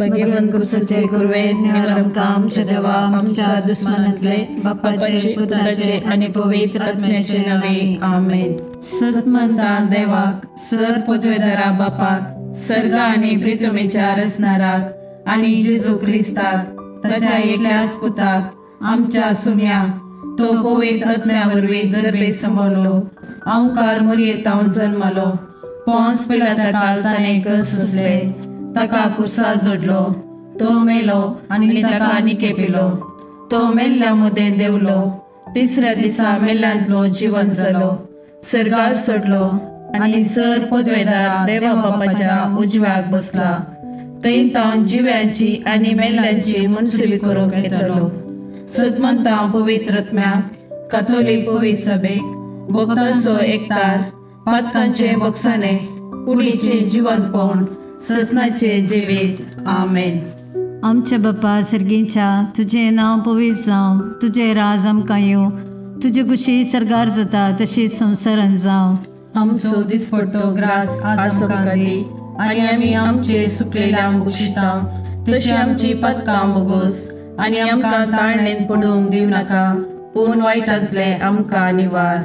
भगवान कुसाचे कुरवेन आमकां आमच्या देवा आमच्या दुस्मनांतले बापाचे पुताचे आनी पवित्र आत्म्याचे नावे आमेन। सतमंता देवाक सर पदवेदारा बापाक सर्गा आनी पृथ्वीच्या रचणाराक आनी जेजू क्रिस्ताक ताच्या एकल्याच पुताक आमच्या सुम्याक तो पवित्र आत्म्या वरवीं गर्भे संभोवलो ओंकार मरियेंतावन जल्मलो पोंस पिलाताकाल ताणें कसले ताका कुर्सा जोडलो तो मेलो आनी ताका निकेपिलो तो मेल्ल्या मुदें देवलो तिसऱ्या दिसा मेल्ल्यांतलो जिवन जालो सर्गार सोडलो आनी सर पदवेदार देवा बापाच्या उजव्याक बसला थंय तावन जिव्यांची आनी मेल्ल्यांची मनसुबी करूंक येतलो। सतमंता पवित्र आत्म्याक कॅथोलिक पवित्र सभेक भक्तांचो एकतार पातकांचे बक्षाने कुडीचे जिवंतपण ससनाचे जिवीत आमेन। आमच्या बापा सर्गीच्या तुझे नाव पवित्र जावं तुझे राज आमकां येवं तुझी कुशी सरगार जाता तशी संवसारांत जावं। आमचो दिसपट्टो ग्रास आज आमकां दी आनी आमी आमचे सुकलेल्यांक बक्षिता तशी आमची पदकां बोगोस आनी आमकां ताळणेन पडूंक दिव नाका पूण वायटांतले आमकां निवार।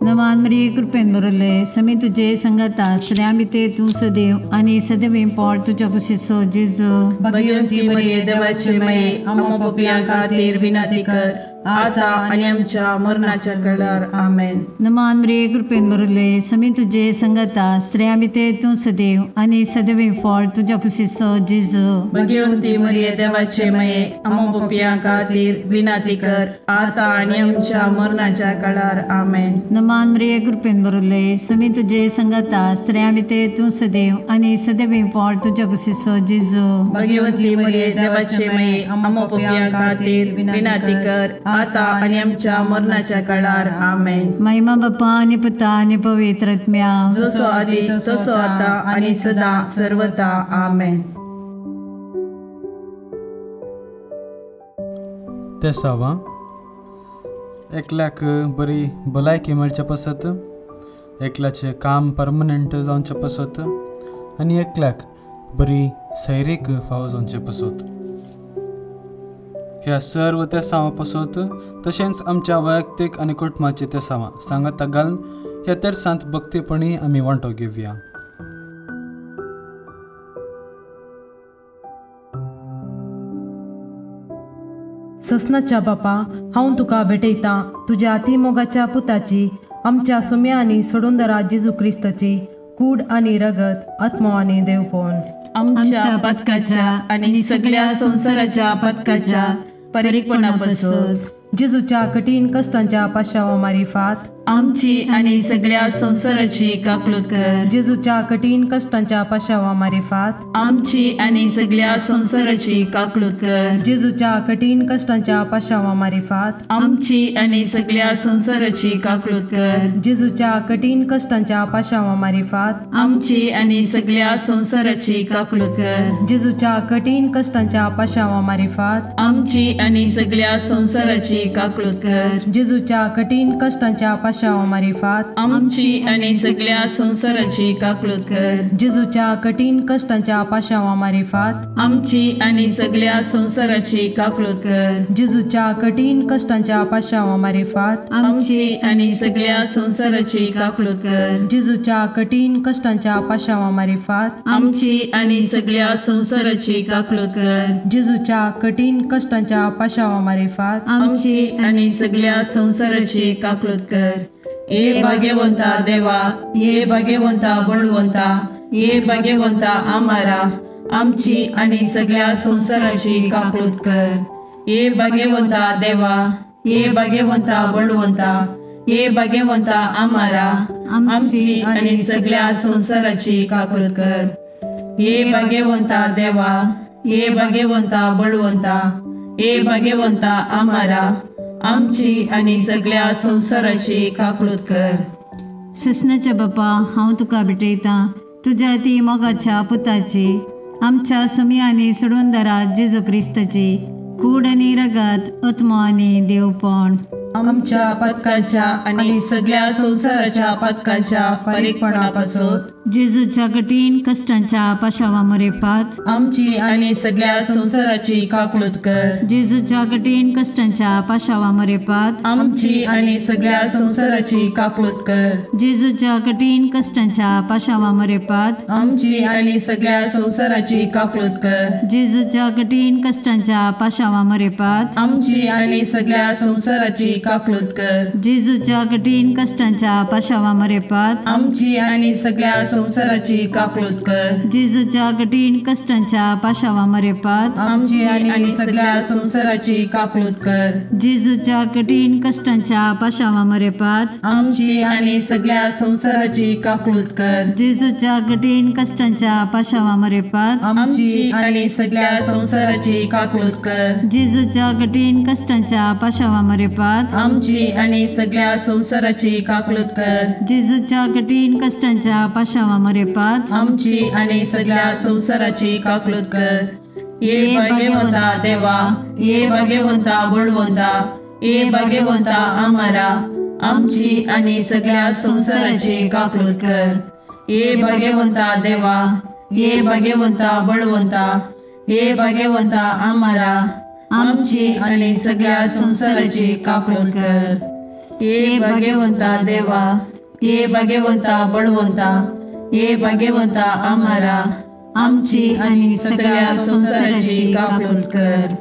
नवान मरिये कृपेन बरयले समी तुजे संगता स्त्रियां भितर तूं सदैव आनी सदैव पोट तुज्या कुशीचो जेजू। भगवंती मरिये देवाचे माये आमकां पापियां खातीर विनंती कर आता आनी आमच्या मरणाच्या काळार आमेन। नवान मरिये कृपेन बरयले समी तुजे संगता स्त्रियां भितर तूं सदैव आनी सदैव पोट तुज्या कुशीचो जेजू। भगवंती मरिये देवाचे माये आमकां पापियां खातीर विनंती कर आता आनी आमच्या मरणाच्या काळार आमेन। नवान मरिये कृपेन बरयले समी तुजे संगता स्त्रियां भितर तूं सदैव आनी सदैव पोट तुज्या कुशीचो जेजू। भगवंती मरिये देवाचे माये आमकां पापियां खातीर विनंती कर आता आनी आमच्या मरणाच्या काळार आमेन। महिमा बापा आनी पुता आनी पवित्र आत्म्या जसो आदी तसो आता आनी सदा सर्वदा आमेन। ते सावा एकल्याक बरी भलायकी मेळचे पसत एकल्याचें काम परमनंट जावचें पसत आनी एकल्याक बरी सैरीक फावो जावचें पसत ह्या सर्व ते सावां पसत तशेंच आमच्या वैयक्तीक आनी कुटुंबाची ते सावां सांगात घालून ह्या तेर्सांत भक्तीपणी आमी वांटो घेवया। ससनाच्या बापा हांव तुका भेटयतां तुज्या अतिमोगाच्या पुताची आमच्या सुम्या आनी सोडूनदरा जेजू क्रिस्ताची कूड आनी रगत आत्मो आनी देवपण आमच्या पदकाच्या आनी सगळ्या संवसाराच्या पदकाच्या परीकपणा पसत जेजूच्या कठीण कश्टांच्या पाशावा मारिफात आमची आनी सगळ्या संवसाराची काकलूत कर। जेजूच्या कठीण कश्टांच्या पाशावा मारिफात आमची आनी सगळ्या संवसाराची काकलूत कर। जेजूच्या कठीण कश्टांच्या पाशावा मारिफात आमची आनी सगळ्या संवसाराची काकलूत कर। जेजूच्या कठीण कश्टांच्या पाशावा मारिफात आमची आनी सगळ्या संवसाराची काकलूत कर। जेजूच्या कठीण कश्टांच्या पाशावा मारिफात आमची आनी सगळ्या संवसाराची काकलूत कर। जेजूच्या कठीण कश्टांच्या पाशावा मारिफात आमची आनी सगळ्या संवसाराची काकलूत कर। जेजूच्या कठीण कश्टांच्या पाशावा मारिफात आमची आनी सगळ्या संवसाराची काकलूत कर। जेजूच्या कठीण कश्टांच्या पाशावा मारिफात आमची आनी सगळ्या संवसाराची काकलूत कर। जेजूच्या कठीण कश्टांच्या पाशावा मारिफात आमची आनी सगळ्या संवसाराची काकलूत कर। जेजूच्या कठीण कश्टांच्या पाशावा मारिफात आमची आनी सगळ्या संवसाराची काकलूत कर। ये भाग्यवंता देवा ये भाग्यवंता बळवंता ये भाग्यवंता आम्हारा आमची आनी सगळ्या संवसाराची काकलूत कर। ये भाग्यवंता देवा ये भाग्यवंता बळवंता ये भाग्यवंता आम्हारा आमची आनी सगळ्या संवसाराची काकलूत कर। ये भाग्यवंता देवा ये भाग्यवंता बळवंता ये भाग्यवंता आम्हारा आमची आनी सगळ्या संवसाराची काकलूत कर। ससनाच्या बापा हांव तुका भेटयतां तुज्या अती मोगाच्या पुताची आमच्या सुमी आनी सोडूनदरा जेजू क्रिस्ताची कूड आनी रगत आत्मो आनी देवपण आमच्या पदकाच्या आणि सगळ्या संसाराच्या पदकाच्या फारीकपणापासून जेजूच्या कठीण कष्टांच्या पाशावा मरेपात आमची आणि सगळ्या संसाराची काकूळत कर. जेजूच्या कठीण कष्टांच्या पाशावा मरेपात आमची आणि सगळ्या संसाराची काकूळत कर. जेजूच्या कठीण कष्टांच्या पाशावा मरेपात आमची आणि सगळ्या संसाराची काकूळत कर. जेजूच्या कठीण कष्टांच्या पाशावा मरेपात आमची आणि सगळ्या संसाराची काकूळत कर. जेजूच्या कठीण कष्टांच्या पाशावा मरेपात आमची आणि सगळ्या संसाराची काकूळत कर. जेजूच्या कठीण कष्टांच्या पाशावा मरेपात आमची आणि सगळ्या संसाराची काकूळत कर. जेजूच्या कठीण कष्टांच्या पाशावा मरेपात आमची आणि सगळ्या संसाराची काकूळत कर. जेजूच्या कठीण कष्टांच्या पाशावा मरेपात आमची आणि सगळ्या संसाराची काकूळत कर. जेजूच्या कठीण कष्टांच्या पाशावा मरेपात आमची आणि सगळ्या संसाराची काकूळत कर. जेजूच्या कठीण कष्टांच्या पाशावा मरेपात आमची आणि सगळ्या संसाराची काकूळत कर. ये भाग्यवंता देवा, ये भाग्यवंता बळवंता, ये भाग्यवंता आम्हारा, आमची आणि सगळ्या संसाराची काकूळत कर. ये भाग्यवंता देवा, ये भाग्यवंता बळवंता, ये भाग्यवंता आम्हारा, आमची आणि सगळ्या संसाराची काकूळत कर. ये भाग्यवंता देवा, ये भाग्यवंता बळवंता, ये भाग्यवंता आम्हारा, आमची आणि सगळ्या संसाराची काकूळत कर.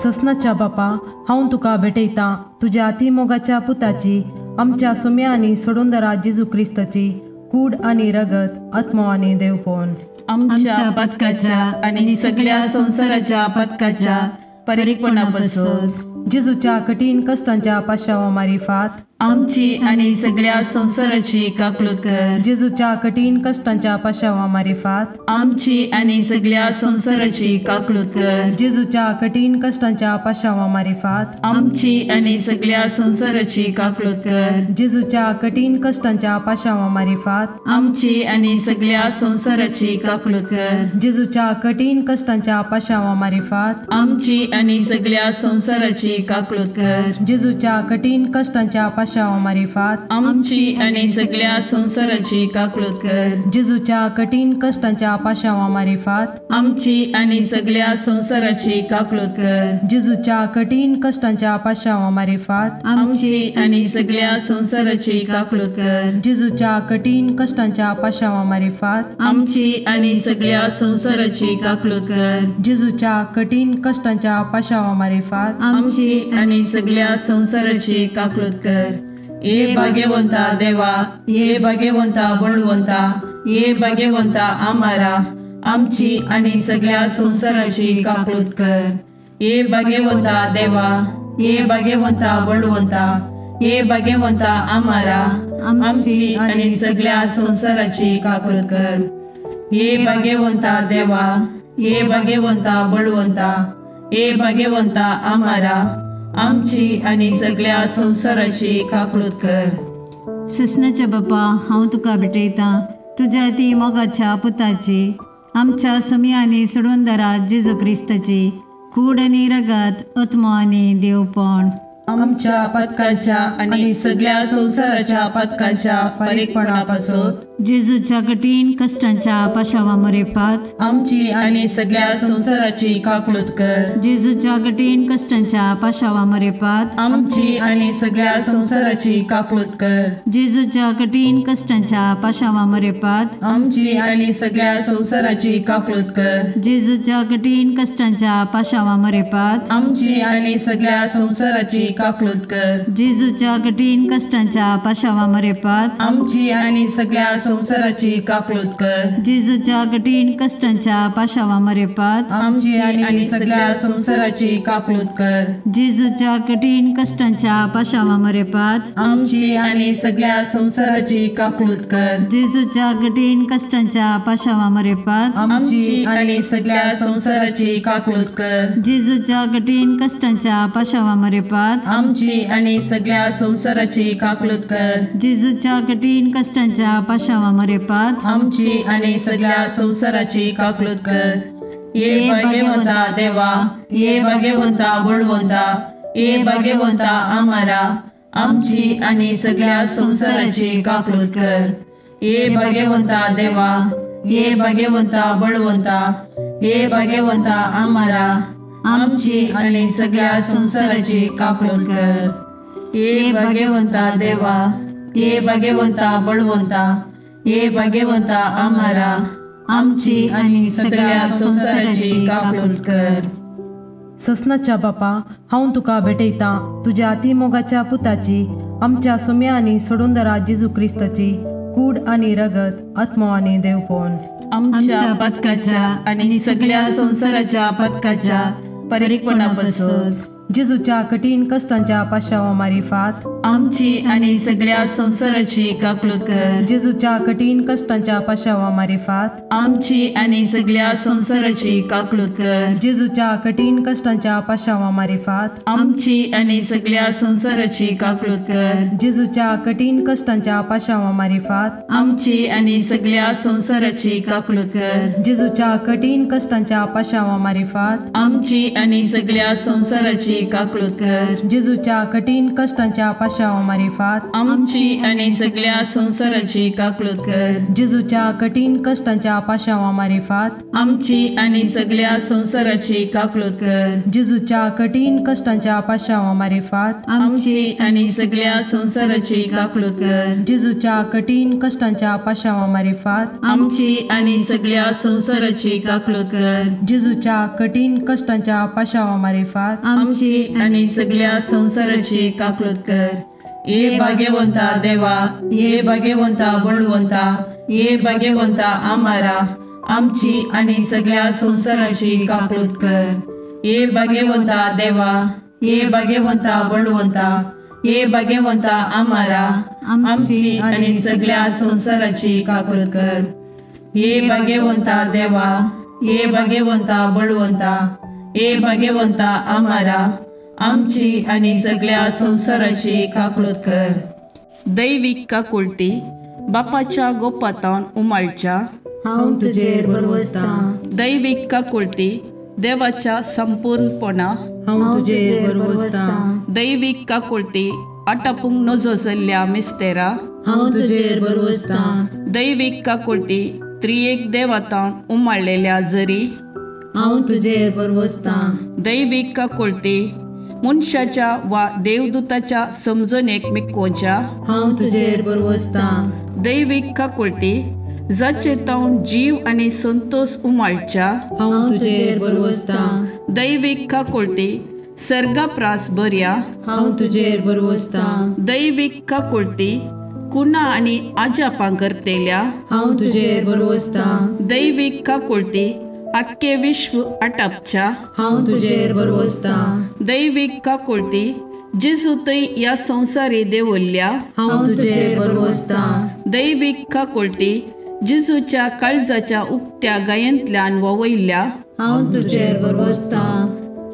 ससनाच्या बापा, हांव तुका भेटयता तुझ्या अतिमोगाच्या पुताची, आमच्या सुम्या आणि सोडूंदरा जेजू क्रिस्ताची कूड आणि रगत, आत्मो आणि देवपण. आमच्या पदकाच्या आणि सगळ्या संसाराच्या पदकाच्या परीकपणापासून जेजूच्या कठीण कष्टांच्या पाशावा मारिफात आमची आणि सगळ्या संसाराची काकूळत कर. जेजूच्या कठीण कष्टांच्या पाशावा मारिफात आमची आणि सगळ्या संसाराची काकूळत कर. जेजूच्या कठीण कष्टांच्या पाशावा मारिफात आमची आणि सगळ्या संसाराची काकूळत कर. जेजूच्या कठीण कष्टांच्या पाशावा मारिफात आमची आणि सगळ्या संसाराची काकूळत कर. जेजूच्या कठीण कष्टांच्या पाशावा मारिफात आमची आणि सगळ्या संसाराची काकूळत कर. जेजूच्या कठीण कष्टांच्या पाशावा मारिफात आमची आणि सगळ्या संसाराची काकूळत कर. जेजूच्या कठीण कष्टांच्या पाशावा मारिफात आमची आणि सगळ्या संसाराची काकूळत कर. जेजूच्या कठीण कष्टांच्या पाशावा मारिफात आमची आणि सगळ्या संसाराची काकूळत कर. जेजूच्या कठीण कष्टांच्या पाशावा मारिफात आमची आणि सगळ्या संसाराची काकूळत कर. जेजूच्या कठीण कष्टांच्या पाशावा मारिफात आमची आणि सगळ्या संसाराची काकूळत कर. ये भाग्यवंता देवा, ये भाग्यवंता बळवंता, ये भाग्यवंता आम्हारा, आमची आणि सगळ्या संसाराची काकूळत कर. ये भाग्यवंता देवा, ये भाग्यवंता बळवंता, ये भाग्यवंता आम्हारा, आमची आणि सगळ्या संसाराची काकूळत कर. ये भाग्यवंता देवा, ये भाग्यवंता बळवंता, ये भाग्यवंता आम्हारा, आमची आणि सगळ्या संसाराची काकूळत कर. ससनाच्या बापा, हांव तुका भेटयता तुझ्या ती मोगाच्या पुताची, आमच्या सुम्या आणि सोडूंदरा जेजू क्रिस्ताची कूड आणि रगत, आत्मो आणि देवपण. आमच्या पदकाच्या आणि सगळ्या संसाराच्या पदकाच्या परीकपणापासून जेजूच्या कठीण कष्टांच्या पाशावा मरेपात आमची आणि सगळ्या संसाराची काकूळत कर. जेजूच्या कठीण कष्टांच्या पाशावा मरेपात आमची आणि सगळ्या संसाराची काकूळत कर. जेजूच्या कठीण कष्टांच्या पाशावा मरेपात आमची आणि सगळ्या संसाराची काकूळत कर. जेजूच्या कठीण कष्टांच्या पाशावा मरेपात आमची आणि सगळ्या संसाराची काकूळत कर. जेजूच्या कठीण कष्टांच्या पाशावा मरेपात आमची आणि सगळ्या संसाराची काकूळत कर. जेजूच्या कठीण कष्टांच्या पाशावा मरेपात आमची आणि सगळ्या संसाराची काकूळत कर. जेजूच्या कठीण कष्टांच्या पाशावा मरेपात आमची आणि सगळ्या संसाराची काकूळत कर. जेजूच्या कठीण कष्टांच्या पाशावा मरेपात आमची आणि सगळ्या संसाराची काकूळत कर. जेजूच्या कठीण कष्टांच्या पाशावा मरेपात आमची आणि सगळ्या संसाराची काकूळत कर. जेजूच्या कठीण कष्टांच्या पाशावा मरेपात आमची आणि सगळ्या संसाराची काकूळत कर. ये भाग्यवंता देवा, ये भाग्यवंता बळवंता, ये भाग्यवंता आम्हारा, आमची आणि सगळ्या संसाराची काकूळत कर. हे भाग्यवंता देवा, हे भाग्यवंता बळवंता, हे भाग्यवंता आम्हारा आमची आणि सगळ्या संसाराची काकूट कर. हे भाग्यवंता देवा, हे भाग्यवंता बळवंता, हे भाग्यवंता आम्हारा आमची आणि सगळ्या संसाराची काकूट कर. ससनाच्या बापा, हांव तुका भेटयता तुज्या अतिमोगाच्या पुताची, आमच्या सुम्या आनी सोडूंदरा जेजू क्रिस्ताची कूड आनी रगत, आत्मो आनी देवपण आमच्या पदकाच्या आणि सगळ्या संसाराच्या पदकाच्या परीकपणापासून जेजूच्या कठीण कष्टांच्या पाशावा मारिफात आमची आणि सगळ्या संसाराची काकूट कर. जेजूच्या कठीण कष्टांच्या पाशावा मारिफात आमची आणि सगळ्या संसाराची काकूट कर. जेजूच्या कठीण कष्टांच्या पाशावा मारिफात आमची आणि सगळ्या संसाराची काकूट कर. जेजूच्या कठीण कष्टांच्या पाशावा मारिफात आमची आणि सगळ्या संसाराची काकूट कर. जेजूच्या कठीण कष्टांच्या पाशावा मारिफात आमची आणि सगळ्या संसाराची काकूट कर. जेजूच्या कठीण कष्टांच्या पाशावा मारिफात आमची आणि सगळ्या संसाराची काकूट कर. जेजूच्या कठीण कष्टांच्या पाशावा मारिफात आमची आणि सगळ्या संसाराची काकूट कर. जेजूच्या कठीण कष्टांच्या पाशावा मारिफात आमची आणि सगळ्या संसाराची काकूट कर. जेजूच्या कठीण कष्टांच्या पाशावा मारिफात आमची आणि सगळ्या संसाराची काकूट कर. जेजूच्या कठीण कष्टांच्या पाशावा मारिफात आमची आणि सगळ्या संसाराची काकूट कर. हे भाग्यवंता देवा, हे भाग्यवंता बळवंता, हे भाग्यवंता आम्हारा आमची आणि सगळ्या संसाराची काकूट कर. हे भाग्यवंता देवा, हे भाग्यवंता बळवंता, हे भाग्यवंता आम्हारा आमची आणि सगळ्या संसाराची काकूट कर. हे भाग्यवंता देवा, हे भाग्यवंता बळवंता, हे भाग्यवंता आम्हारा आमची आणि सगळ्या संसाराची काकूट कर. दैविक काकुळटी बापाच्या गोपातान उमाळच्या हांव तुजेर बरवसता. दैविक काकुळटी देवाच्या संपूर्णपणा हांव तुजेर बरवसता. दैविक काकुळटी आटापूंक नजो जाल्ल्या मिस्तेरा हांव तुजेर बरवसता. दैविक काकुळटी त्रिएक देवातान उमाळलेल्या जरी हांव तुजेर बरवसता. दैविक काकुळटी मनशाच्या वा देवदूताच्या समजणेक मिकोवच्या हांव तुजेर बरवसता. दैविक काकुळटी जाचे तावन जीव आणि संतोष उमाळच्या हांव तुजेर बरवसता. दैविक काकुळटी सर्गाप्रास बऱ्या हांव तुजेर बरवसता. दैविक काकुळटी कुणा आणि आजापां करतेल्या हांव तुजेर बरवसता. दैविक काकुळटी आख्खे विश्व आटापच्या हांव तुजेर बरवसता. दैविक काकुळटी जेजू थंय ह्या संवसारी देवल्ल्या हांव तुजेर बरवसता. दैविक काकुळटी जेजूच्या काळजाच्या उक्त्या गायंतल्यान ववयल्या हांव तुजेर बरवसता.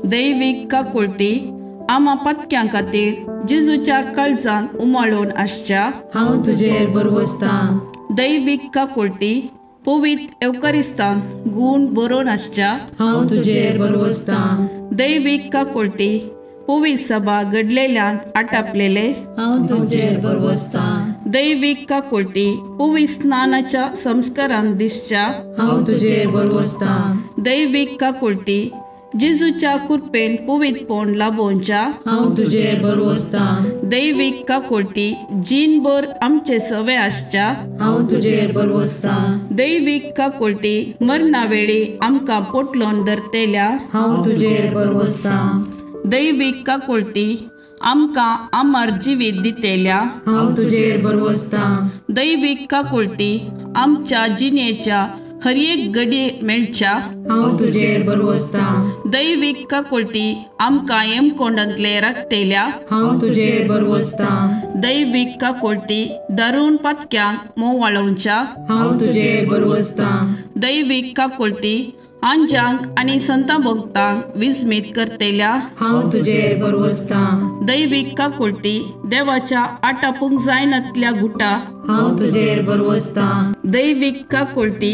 दैविक काकुळटी आमा पत्क्यां खातीर जेजूच्या काळजान उमाळून आसच्या हांव तुजेर बरवसता. दैविक काकुळटी पवित्र एवकारिस्तान गूण बरोवन आसच्या हांव तुजेर बरवसता. दैविक काकुळटी पवित्र सभा घडलेल्यान आटापलेले हांव तुजेर बरवसता. दैविक काकुळटी पवित्र स्नानाच्या संस्कारान दिसच्या हांव तुजेर बरवसता. दैविक काकुळटी जेजूच्या कृपेन पवित्रपण लाभोवच्या हांव तुजेर बरवसता. दैविक काकुळटी जीनभर आमचे सवे आसच्या हांव तुजेर बरवसता. दैविक काकुळटी मरणा वेळी आमकां पोटलोन धरतेल्या हांव तुजेर बरवसता. दैविक काकुळटी आमकां आमार जिवीत दितेल्या हांव तुजेर बरवसता. दैविक काकुळटी आमच्या जिणेच्या हर एक घडये मेळच्या हांव तुजेर बरवसता. दैविक काकुळटी आमकां हेमकोंडांतले राखतेल्या हांव तुजेर बरवसता. दैविक काकुळटी दारूण पातक्यांक मोव वाळोवच्या हांव तुजेर बरवसता. दैविक काकुळटी आंजांक आनी संतां भक्तांक विस्मीत करतेल्या हांव तुजेर बरवसता. दैविक काकुळटी देवाच्या आटापूंक जायनातल्या गुटा हांव तुजेर बरवसता. दैविक काकुळटी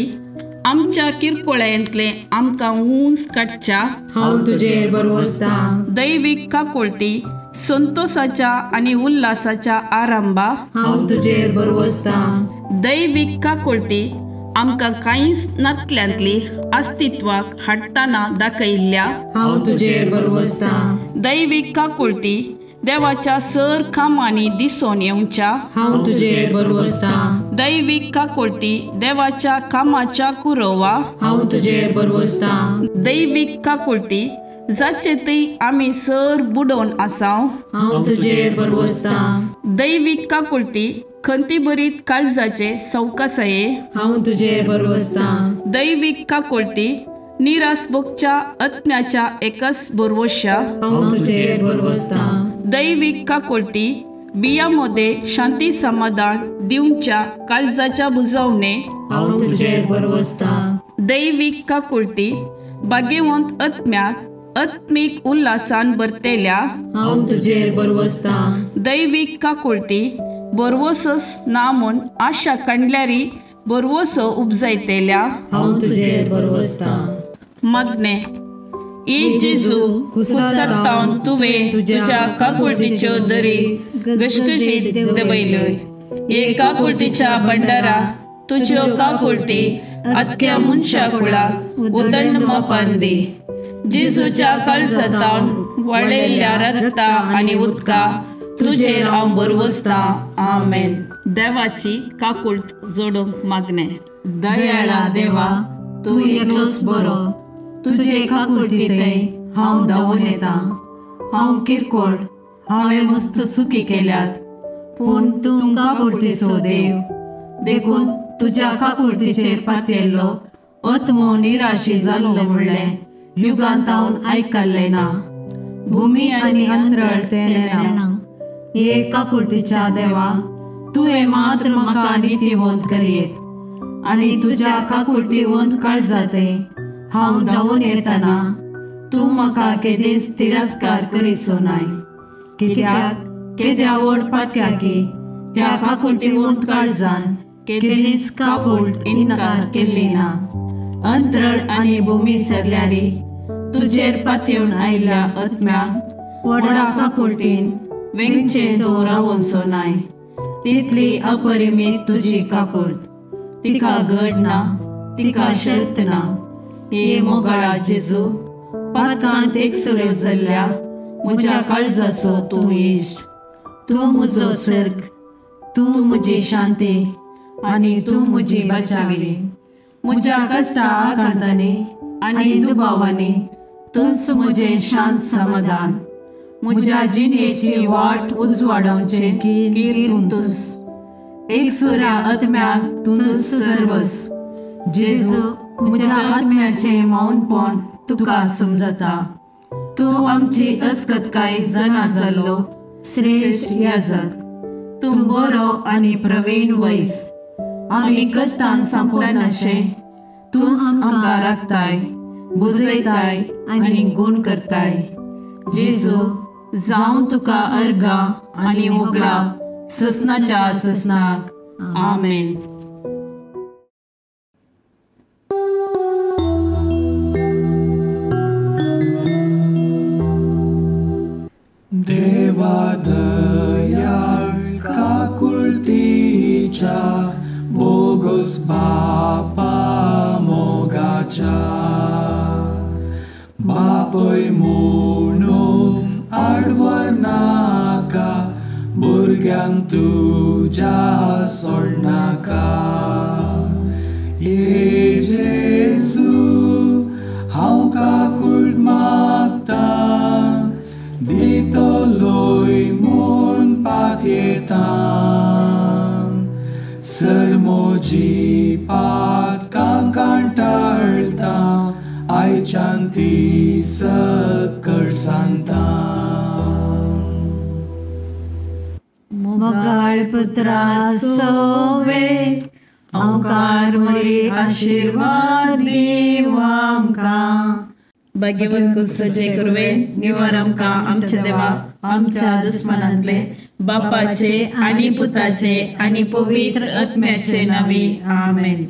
आमच्या किरकोळ्यांतले आमकां ऊंच काडच्या हांव तुजेर बरवसता. दैविक काकुळटी संतोषाच्या आणि उल्हासाच्या आरंभा हांव तुजेर बरवसता. दैवीक काकुळती आमकां कांयच नातल्यांतली अस्तित्वाक हाडटाना दाखयिल्ल्या हांव तुजेर बरवसता. दैवीक काकुळती देवाच्या सर कामांनी दिसून येवच्या हांव तुजेर बरवसता. दैवीक काकुळती देवाच्या कामाच्या कुरवा हांव तुजेर बरवसता. दैवीक काकुळती जाचे थंय आमी सर बुडोवन आसाव हांव तुजेर बरवसता. दैवीक काकुळती खंती बरीत काळजाचे सवकासये हांव तुजेर बरवसता. दैवीक काकुळती निरासभोगच्या आत्म्याच्या एकच बरवश्या हांव तुजेर बरवसता. दैवीक काकुळती बियामध्ये शांती समाधान दिवच्या काळजाच्या बुजवणे हांव तुजेर बरवसता. दैवीक काकुळती भाग्यवंत आत्म्याक आत्मिक उल्हासान भरतेल्या हांव तुजेर बरवसता. दैवीक काकुळती बरवसोस ना म्हूण आशा काडल्यारी बरवसो उपजायतेल्या हांव तुजेर बरवसता. मागणे ई जेजू कुसरतावन तुवें तुज्या काकुळतीच्यो दरी गशगशीत दबयल्योय. हे काकुळतीच्या भंडारा तुज्यो काकुळती आख्या मनशा कुळाक उदंड मोपान दी. जेजूच्या काळजातावन वळयल्ल्या रगता आनी उदका तुजेर हांव बरवसता. आमेन. देवाची काकुळत जोडूंक मागणे. दयाळा देवा तूं एकलोच बरो. तुजे काकुळटी थंय हांव धांवून येता. हांव किरकोळ, हांवें मस्त चुकी केल्यात, पूण तूं काकुळटीचो देव. देखून तुज्या काकुळटीचेर पातयल्लो आत्मो निराशी जाल्लो म्हणलें युगांत हांव आयकल्लें ना. भुमी आनी अंतराळ तें हे काकुळटीच्या देवा, तुवें मात्र म्हाका नितीवंत करीत. आनी तुज्या काकुळटीवंत काळजांतय हांव धांवून येतना तूं म्हाका केदेंच तिरस्कार करीसो नाय. कित्याक केद्या ओडपात्या की त्या काकुळटीवंत काळजान केदेंच काकुळट इन्कार केल्ली ना. अंतराळ आनी भुमी सरल्यारी तुजेर पातयेवन आयिल्ल्या आत्म्याक व्हडा काकुळटीन वेंगचें तो रावोनसो नाय. तितली अपरिमीत तुजी काकुळट. तिका घड ना, तिका शर्त ना. हे मोगाळा जेजू, पातकांत एकसुऱ्यो जाल्ल्या म्हज्या काळजाचो तूं इश्ट. तूं म्हजो सर्ग, तूं म्हजी शांती आनी तूं म्हजी बचावी. म्हज्या कश्टा आकांतांनी आनी दुबावांनी तूंच म्हजें शांत समाधान. म्हज्या जिणेची वाट उजवाडोवचे कीर तूंच. एकसुऱ्या आत्म्याक तूंच सर्वस. जेजू, म्हज्या आत्म्याचें मौनपण तुका समजता. तूं आमची अस्कतकाय जाणा जाल्लो श्रेश्ठ याजक. तूं बरो आनी प्रवीण वैस. आमी कश्टान सांपडनाशे तूंच आमकां राखताय, बुजयताय आनी गूण करताय. जेजू, जावं तुका अर्गा आनी ओगला ससनाच्या ससनाक. आमेन. देवा दयाळ काकुळतीच्या बोगस बापा मोगाच्या. बापय म्हणून आडवर नाका, भुरग्यांक तुज्या सोडनाका. हे जेजू हांव काकुळट मागता, दितलोय म्हूण पातयेता. सरमोजी पातकां कांटाळटा, आयच्यान ती सकळ सांगता. मोगाळ पुत्रा सोवे ओंकार मरी आशीर्वाद दीव आमकां. भाग्यवंत कुसचे कुरवे निवार आमकां आमच्या देवा आमच्या दुस्मनांतले बापाचे आनी पुताचे आनी पवित्र आत्म्याचे नावी. आमेन.